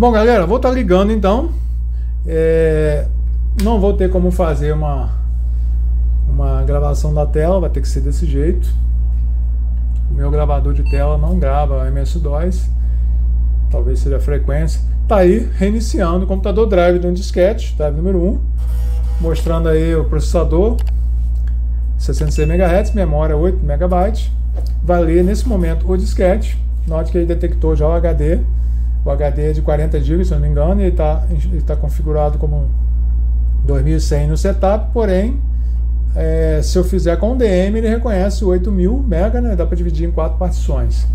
Bom, galera, vou estar ligando então. Não vou ter como fazer uma gravação da tela, vai ter que ser desse jeito. O meu gravador de tela não grava MS-DOS, talvez seja a frequência. Tá aí, reiniciando o computador, drive de um disquete, drive número 1, mostrando aí o processador, 66 MHz, memória 8 MB. Vai ler nesse momento o disquete. Note que ele detectou já o HD. O HD é de 40 GB, se eu não me engano, e ele tá configurado como 2100 no setup, porém, se eu fizer com o DM, ele reconhece 8000 MB, né? Dá para dividir em 4 partições.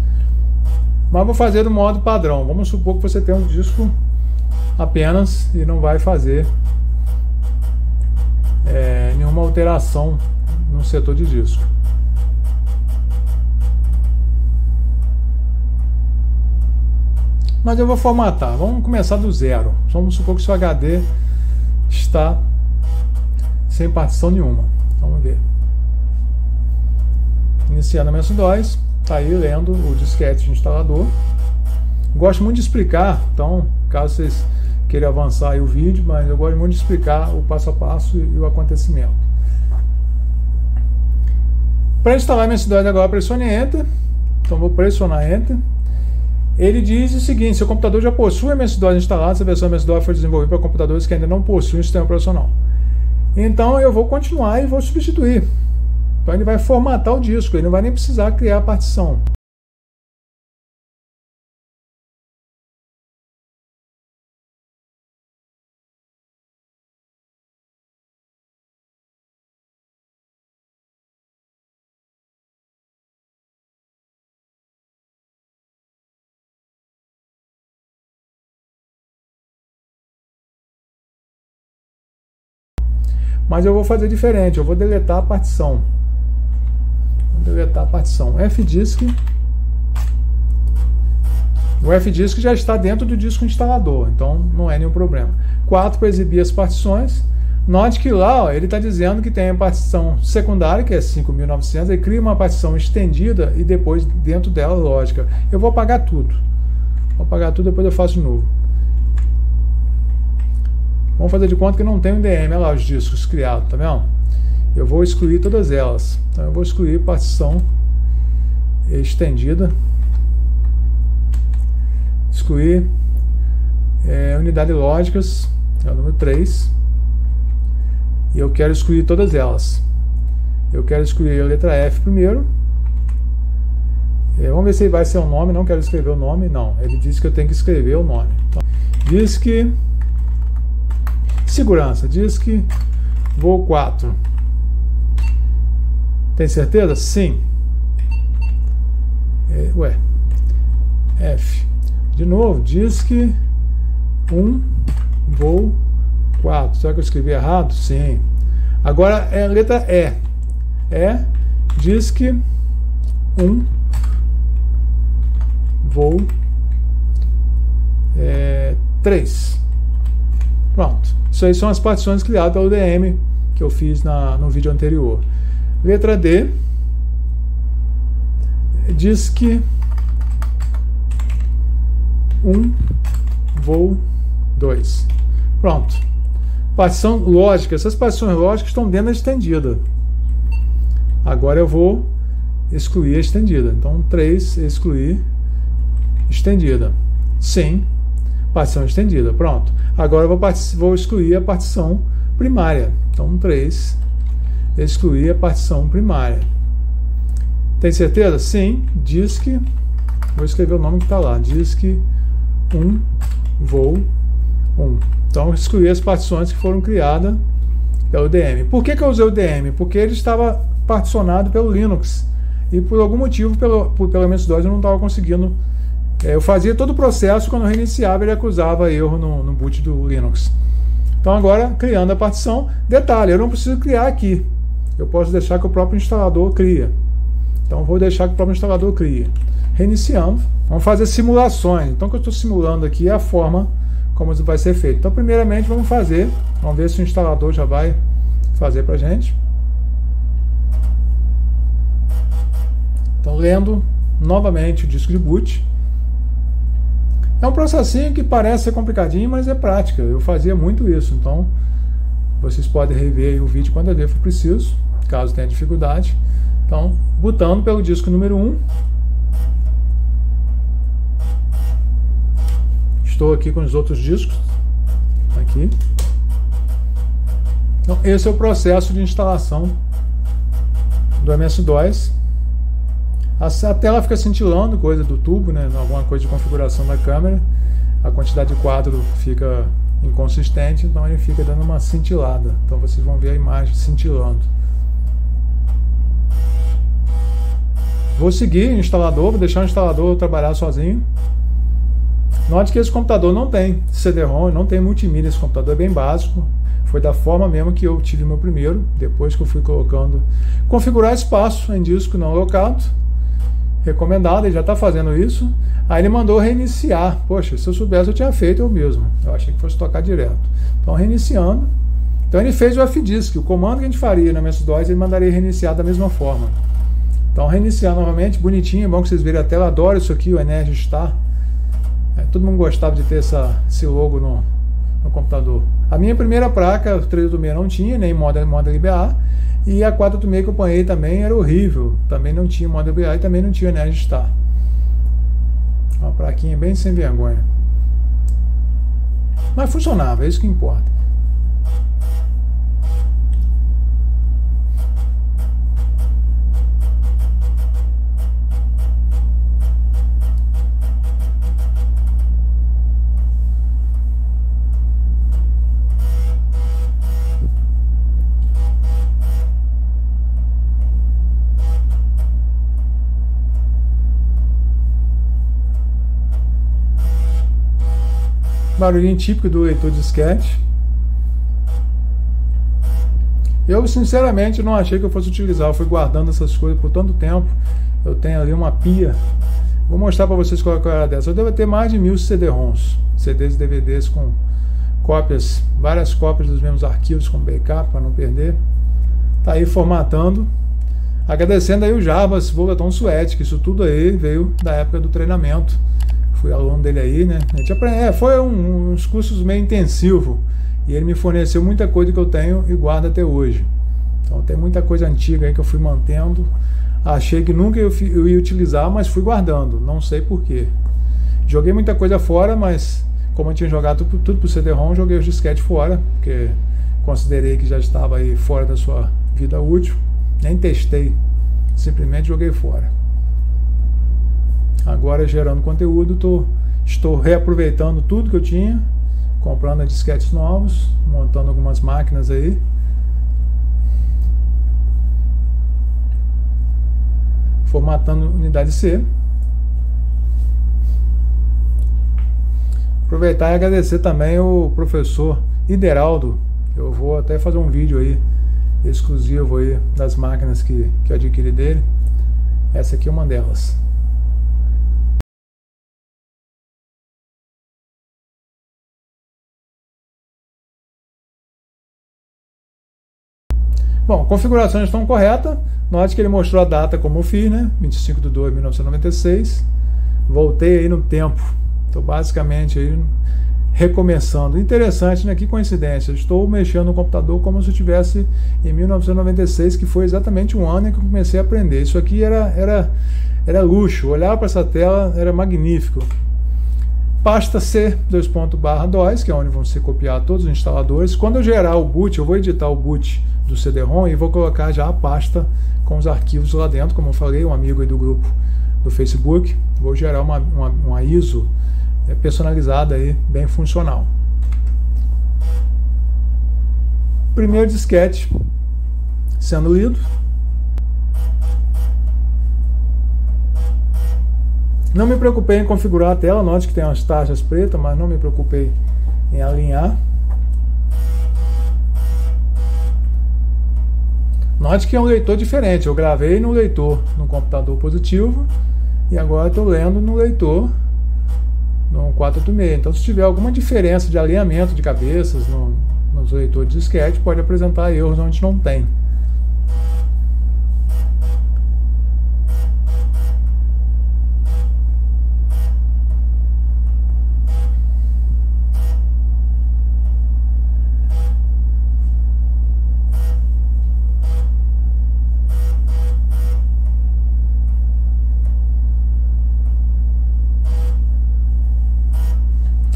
Mas vou fazer do modo padrão. Vamos supor que você tem um disco apenas e não vai fazer nenhuma alteração no setor de disco. Mas eu vou formatar. Vamos começar do zero. Vamos supor que o seu HD está sem partição nenhuma. Vamos ver. Iniciando a MS-DOS. Está aí lendo o disquete de instalador. Gosto muito de explicar, então, caso vocês queiram avançar aí o vídeo, mas eu gosto muito de explicar o passo a passo e o acontecimento. Para instalar a MS-DOS agora, pressione Enter. Então vou pressionar Enter. Ele diz o seguinte: seu computador já possui MS-DOS instalado, essa versão MS-DOS foi desenvolvida para computadores que ainda não possuem um sistema operacional. Então eu vou continuar e vou substituir. Então ele vai formatar o disco, ele não vai nem precisar criar a partição. Mas eu vou fazer diferente, eu vou deletar a partição. Vou deletar a partição. Fdisk. O Fdisk já está dentro do disco instalador, então não é nenhum problema. 4 para exibir as partições. Note que lá, ó, ele está dizendo que tem a partição secundária, que é 5900, aí cria uma partição estendida e depois dentro dela lógica. Eu vou apagar tudo. Vou apagar tudo, depois eu faço de novo. Vamos fazer de conta que não tem um DM, olha lá os discos criados, tá vendo? Eu vou excluir todas elas. Então eu vou excluir partição estendida. Excluir unidades lógicas, é o número 3. E eu quero excluir todas elas. Eu quero excluir a letra F primeiro. Vamos ver se ele vai ser um nome, não quero escrever o nome, não. Ele disse que eu tenho que escrever o nome. Então, diz que segurança, diz que voo 4. Tem certeza? Sim. F. De novo, diz que voo 4. Será que eu escrevi errado? Sim. Agora é a letra E. Diz que voo 3. Pronto. Isso aí são as partições criadas pelo DM que eu fiz no vídeo anterior. Letra D diz que voo 2. Pronto. Partição lógica. Essas partições lógicas estão dentro da estendida. Agora eu vou excluir a estendida. Então 3, excluir estendida. Sim. Partição estendida, pronto. Agora eu vou excluir a partição primária. Então 3, excluir a partição primária. Tem certeza? Sim. Diz que, vou escrever o nome que está lá, diz que voo 1. Então excluir as partições que foram criadas pelo DM. Por que eu usei o DM? Porque ele estava particionado pelo Linux. E por algum motivo, pelo MS-DOS, eu não estava conseguindo. Eu fazia todo o processo, quando eu reiniciava ele acusava erro no boot do Linux. Então agora, criando a partição, detalhe, eu não preciso criar aqui. Eu posso deixar que o próprio instalador cria. Então vou deixar que o próprio instalador crie. Reiniciando, vamos fazer simulações. Então o que eu estou simulando aqui é a forma como isso vai ser feito. Então primeiramente vamos ver se o instalador já vai fazer para a gente. Então lendo novamente o disco de boot. É um processinho que parece ser complicadinho, mas é prática. Eu fazia muito isso, então vocês podem rever aí o vídeo quando for preciso, caso tenha dificuldade. Então, botando pelo disco número 1. Estou aqui com os outros discos. Aqui. Então, esse é o processo de instalação do MS-DOS. A tela fica cintilando, coisa do tubo, né? Alguma coisa de configuração da câmera. A quantidade de quadro fica inconsistente, então ele fica dando uma cintilada. Então vocês vão ver a imagem cintilando. Vou seguir o instalador, vou deixar o instalador trabalhar sozinho. Note que esse computador não tem CD-ROM, não tem multimídia, esse computador é bem básico. Foi da forma mesmo que eu tive meu primeiro, depois que eu fui colocando. Configurar espaço em disco não alocado. Recomendado, ele já está fazendo isso. Aí ele mandou reiniciar. Poxa, se eu soubesse eu tinha feito eu mesmo. Eu achei que fosse tocar direto. Então reiniciando. Então ele fez o FDisk. O comando que a gente faria na MS-DOS, ele mandaria reiniciar da mesma forma. Então reiniciar novamente, bonitinho, é bom que vocês verem a tela. Adoro isso aqui, o Energy Star. Todo mundo gostava de ter esse logo no computador. A minha primeira placa, 386 não tinha, nem moda LBA. E a 486 que eu apanhei também era horrível. Também não tinha moda LBA e também não tinha Energy Star. Uma plaquinha bem sem vergonha. Mas funcionava, é isso que importa. Barulhinho típico do leitor de disquete. Eu sinceramente não achei que eu fosse utilizar. Eu fui guardando essas coisas por tanto tempo. Eu tenho ali uma pia. Vou mostrar para vocês qual era dessa. Eu devo ter mais de 1000 CD-ROMs, CDs e DVDs com cópias, várias cópias dos mesmos arquivos com backup para não perder. Tá aí formatando. Agradecendo aí o Jarbas Volaton Suete, que isso tudo aí veio da época do treinamento. Fui aluno dele aí, né? A gente foi uns cursos meio intensivos. E ele me forneceu muita coisa que eu tenho e guardo até hoje. Então tem muita coisa antiga aí que eu fui mantendo. Achei que nunca eu ia utilizar, mas fui guardando. Não sei porquê. Joguei muita coisa fora, mas como eu tinha jogado tudo pro CD-ROM, joguei os disquetes fora, porque considerei que já estava aí fora da sua vida útil. Nem testei. Simplesmente joguei fora. Agora, gerando conteúdo, estou reaproveitando tudo que eu tinha, comprando disquetes novos, montando algumas máquinas aí. Formatando unidade C. Aproveitar e agradecer também o professor Ideraldo. Eu vou até fazer um vídeo aí exclusivo aí das máquinas que eu adquiri dele. Essa aqui é uma delas. Bom, configurações estão corretas. Note que ele mostrou a data como eu fiz, né? 25/2/1996. Voltei aí no tempo. Estou basicamente aí recomeçando. Interessante, né? Que coincidência. Estou mexendo no computador como se eu estivesse em 1996, que foi exatamente um ano em que eu comecei a aprender. Isso aqui era luxo. Olhar para essa tela era magnífico. Pasta C, /DOS, que é onde vão ser copiar todos os instaladores. Quando eu gerar o boot, eu vou editar o boot do CD-ROM e vou colocar já a pasta com os arquivos lá dentro, como eu falei, um amigo aí do grupo do Facebook. Vou gerar uma ISO personalizada aí, bem funcional. Primeiro disquete sendo lido. Não me preocupei em configurar a tela, note que tem umas taxas pretas, mas não me preocupei em alinhar. Note que é um leitor diferente, eu gravei no leitor no computador positivo e agora estou lendo no leitor no 486. Então se tiver alguma diferença de alinhamento de cabeças nos leitores de disquete, pode apresentar erros onde não tem.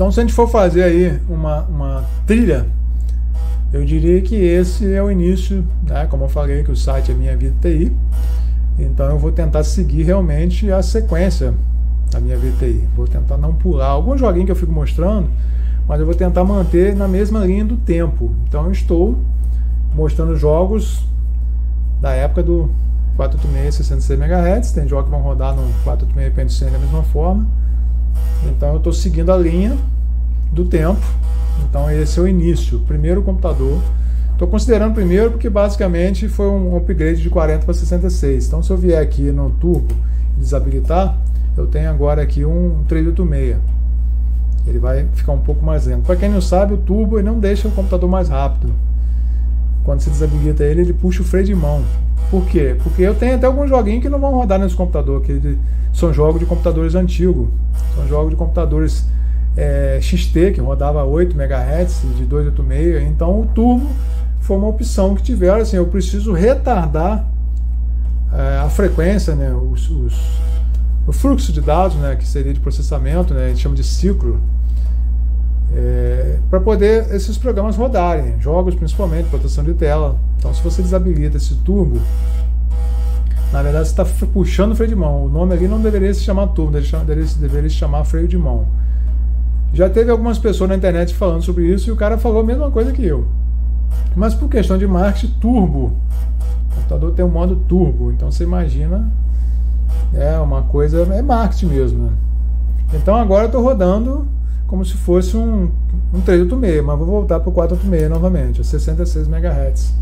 Então, se a gente for fazer aí uma trilha, eu diria que esse é o início, né? Como eu falei, que o site é Minha Vida TI. Então eu vou tentar seguir realmente a sequência da Minha Vida TI. Vou tentar não pular alguns joguinhos que eu fico mostrando, mas eu vou tentar manter na mesma linha do tempo. Então eu estou mostrando jogos da época do 486 66 MHz. Tem jogos que vão rodar no 486 Pentium 100 da mesma forma. Então eu estou seguindo a linha do tempo. Então esse é o início, o primeiro computador. Estou considerando primeiro porque basicamente foi um upgrade de 40 para 66. Então se eu vier aqui no Turbo e desabilitar, eu tenho agora aqui um 386. Ele vai ficar um pouco mais lento. Para quem não sabe, o Turbo ele não deixa o computador mais rápido. Quando você desabilita ele, ele puxa o freio de mão. Por quê? Porque eu tenho até alguns joguinhos que não vão rodar nesse computador, que são jogos de computadores antigos. São jogos de computadores XT, que rodava 8 MHz de 286. Então o Turbo foi uma opção que tiveram. Assim, eu preciso retardar a frequência, né, o fluxo de dados, né, que seria de processamento, né, a gente chama de ciclo, para poder esses programas rodarem, jogos principalmente, proteção de tela. Então se você desabilita esse Turbo, na verdade você está puxando o freio de mão. O nome ali não deveria se chamar Turbo, deveria se chamar freio de mão. Já teve algumas pessoas na internet falando sobre isso e o cara falou a mesma coisa que eu. Mas por questão de marketing, Turbo, o computador tem um modo Turbo, então você imagina, uma coisa, é marketing mesmo, né? Então agora eu estou rodando como se fosse um 386, mas vou voltar para o 486 novamente, a 66 MHz.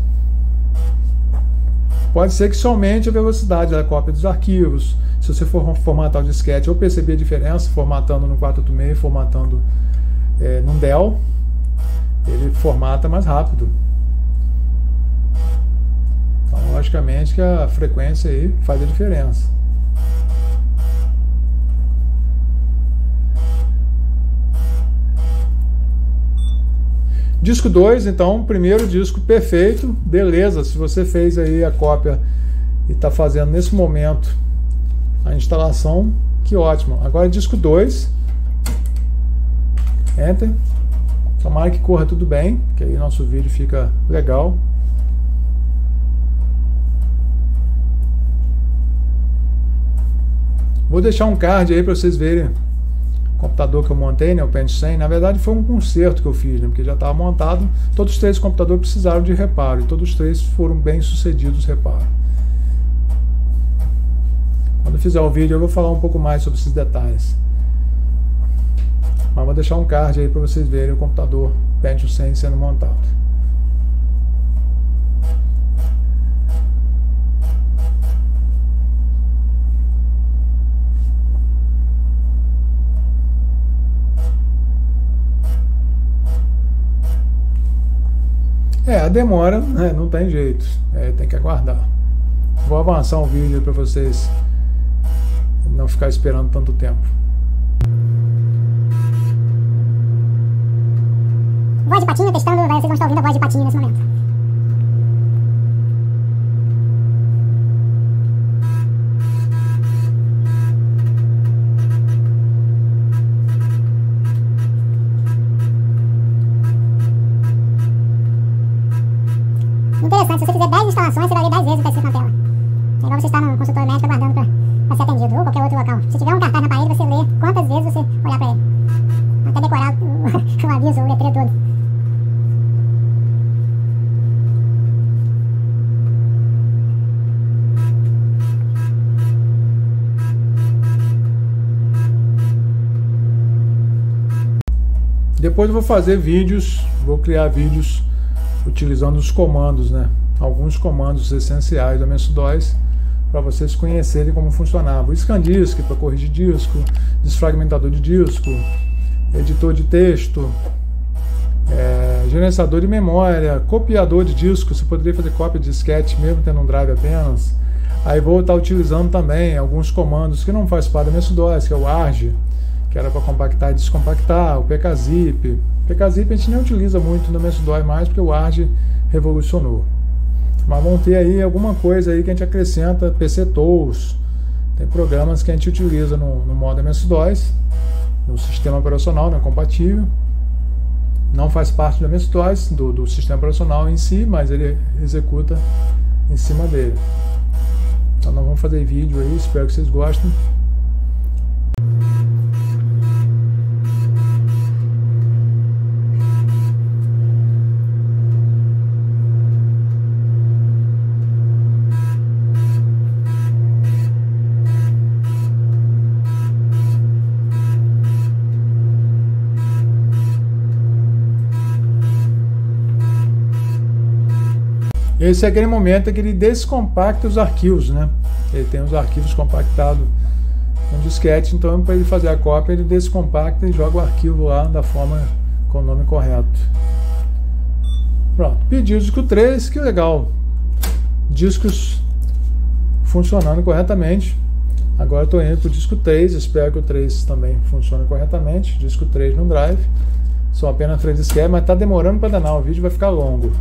Pode ser que somente a velocidade da cópia dos arquivos, se você for formatar o disquete, eu percebi a diferença formatando no 486, formatando num Dell, ele formata mais rápido. Então, logicamente que a frequência aí faz a diferença. Disco 2, então, primeiro disco perfeito, beleza. Se você fez aí a cópia e está fazendo nesse momento a instalação, que ótimo. Agora disco 2, Enter. Tomara que corra tudo bem, que aí nosso vídeo fica legal. Vou deixar um card aí para vocês verem o computador que eu montei, né, o Pentium 100. Na verdade foi um conserto que eu fiz, né, porque já estava montado. Todos os três computadores precisaram de reparo e todos os três foram bem sucedidos reparo. Quando eu fizer o vídeo eu vou falar um pouco mais sobre esses detalhes. Mas vou deixar um card aí para vocês verem o computador Pentium 100 sendo montado. A demora, né, não tem jeito, tem que aguardar. Vou avançar um vídeo para vocês não ficar esperando tanto tempo. Voz de patinho testando, vocês vão estar ouvindo a voz de patinho nesse momento. Interessante, se você fizer 10 instalações, você vai ver 10 vezes o que está escrito na tela. É igual você estar no consultório médico aguardando para ser atendido, ou qualquer outro local. Se tiver um cartaz na parede, você lê quantas vezes você olhar para ele. Até decorar o aviso, o letreiro todo. Depois eu vou fazer vídeos, vou criar vídeos utilizando os comandos, né? Alguns comandos essenciais da MS-DOS para vocês conhecerem como funcionava. O ScanDisk para corrigir disco, desfragmentador de disco, editor de texto, gerenciador de memória, copiador de disco. Você poderia fazer cópia de disquete mesmo tendo um drive apenas. Aí vou estar utilizando também alguns comandos que não faz parte da MS-DOS, que é o ARG, que era para compactar e descompactar, o PKZip. O PKZip a gente nem utiliza muito no MS-DOS mais, porque o ARG revolucionou. Mas vão ter aí alguma coisa aí que a gente acrescenta, PC Tools, tem programas que a gente utiliza no modo MS-DOS, no sistema operacional, não é compatível. Não faz parte da MS-DOS, do sistema operacional em si, mas ele executa em cima dele. Então nós vamos fazer vídeo aí, espero que vocês gostem. Esse é aquele momento em que ele descompacta os arquivos, né? Ele tem os arquivos compactados no disquete, então para ele fazer a cópia ele descompacta e joga o arquivo lá da forma com o nome correto. Pronto, pedi o disco 3, que legal. Discos funcionando corretamente. Agora estou indo para o disco 3, espero que o 3 também funcione corretamente. Disco 3 no drive. São apenas 3 disquetes, mas está demorando para danar, o vídeo vai ficar longo.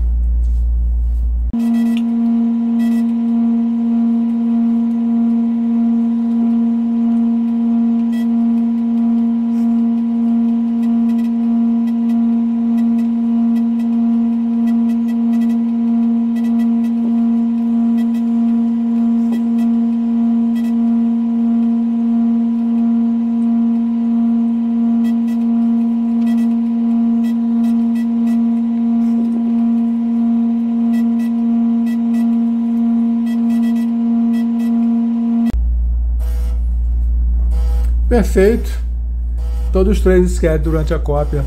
Perfeito. Todos os 3 disquetes durante a cópia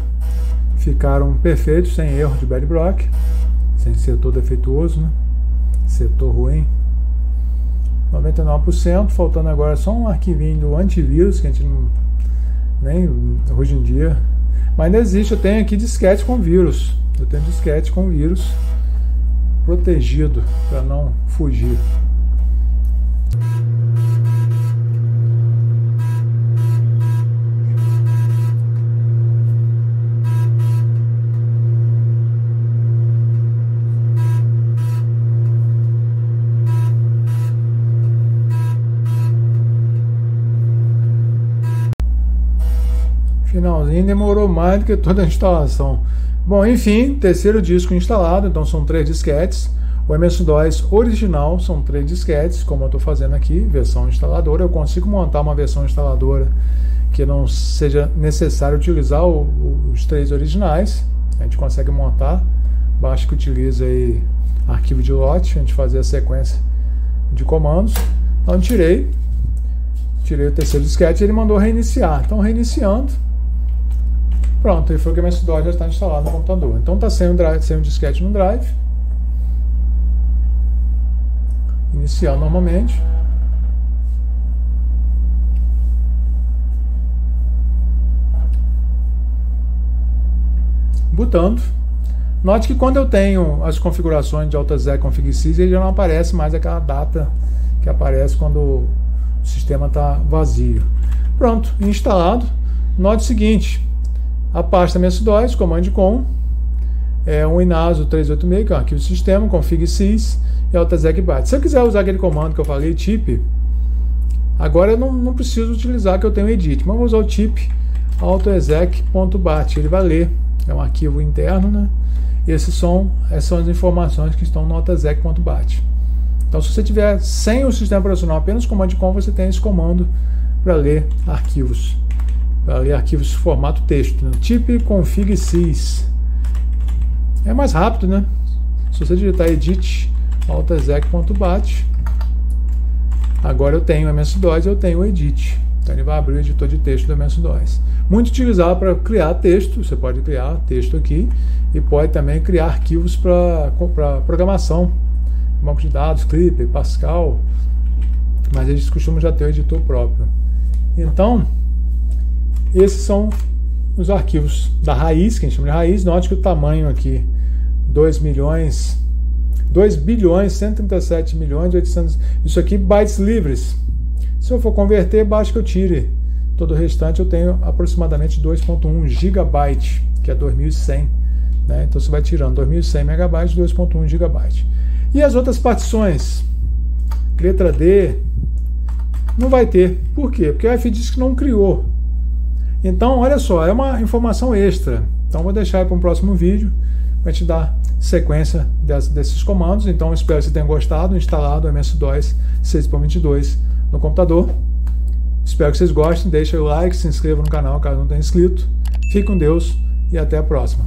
ficaram perfeitos, sem erro de bad block, sem setor defeituoso, né? Setor ruim. 99%, faltando agora só um arquivinho do antivírus, que a gente não... nem hoje em dia... Mas ainda existe, eu tenho aqui disquete com vírus. Eu tenho disquete com vírus protegido, para não fugir. Finalzinho, demorou mais do que toda a instalação. Bom, enfim, terceiro disco instalado, então são 3 disquetes. O MS-DOS original são 3 disquetes, como eu estou fazendo aqui, versão instaladora. Eu consigo montar uma versão instaladora que não seja necessário utilizar os 3 originais. A gente consegue montar, basta que utilize aí arquivo de lote, a gente fazer a sequência de comandos. Então tirei o terceiro disquete e ele mandou reiniciar. Então reiniciando, pronto, ele falou que o MS-DOS já está instalado no computador. Então está sem o disquete no drive. Iniciar normalmente. Bootando. Note que quando eu tenho as configurações de AltExec config-sys, ele já não aparece mais aquela data que aparece quando o sistema está vazio. Pronto, instalado. Note o seguinte, a pasta MS-DOS, comando com, é um inaso 386, que é um arquivo sistema, config-sys e AltExec byte. Se eu quiser usar aquele comando que eu falei, tip, agora eu não preciso utilizar, que eu tenho edit, mas eu vou usar o tip AltExec.bat, ele vai ler, é um arquivo interno, né? Essas são as informações que estão no AltExec.bat. Então, se você tiver sem o sistema operacional, apenas comando com, você tem esse comando para ler arquivos. Para ler arquivos em formato texto, né? Tip config-sys. É mais rápido, né? Se você digitar edit AltExec.bat, agora eu tenho MS-DOS, eu tenho o edit. Então ele vai abrir o editor de texto do MS-DOS. Muito utilizado para criar texto, você pode criar texto aqui e pode também criar arquivos para programação, banco de dados, Clipper, Pascal, mas eles costumam já ter o editor próprio. Então, esses são os arquivos da raiz, que a gente chama de raiz. Note que o tamanho aqui, 2.137.800.000, isso aqui bytes livres. Se eu for converter, basta que eu tire todo o restante, eu tenho aproximadamente 2.1 GB, que é 2.100, né? Então você vai tirando 2.100 MB, 2.1 GB. E as outras partições, letra D, não vai ter. Por quê? Porque o FDisk não criou. Então, olha só, é uma informação extra. Então, vou deixar para um próximo vídeo para a gente dar sequência desses comandos. Então, espero que você tenha gostado, instalado o MS-DOS 6.22 no computador. Espero que vocês gostem, deixem o like, se inscrevam no canal caso não tenha inscrito. Fique com Deus e até a próxima.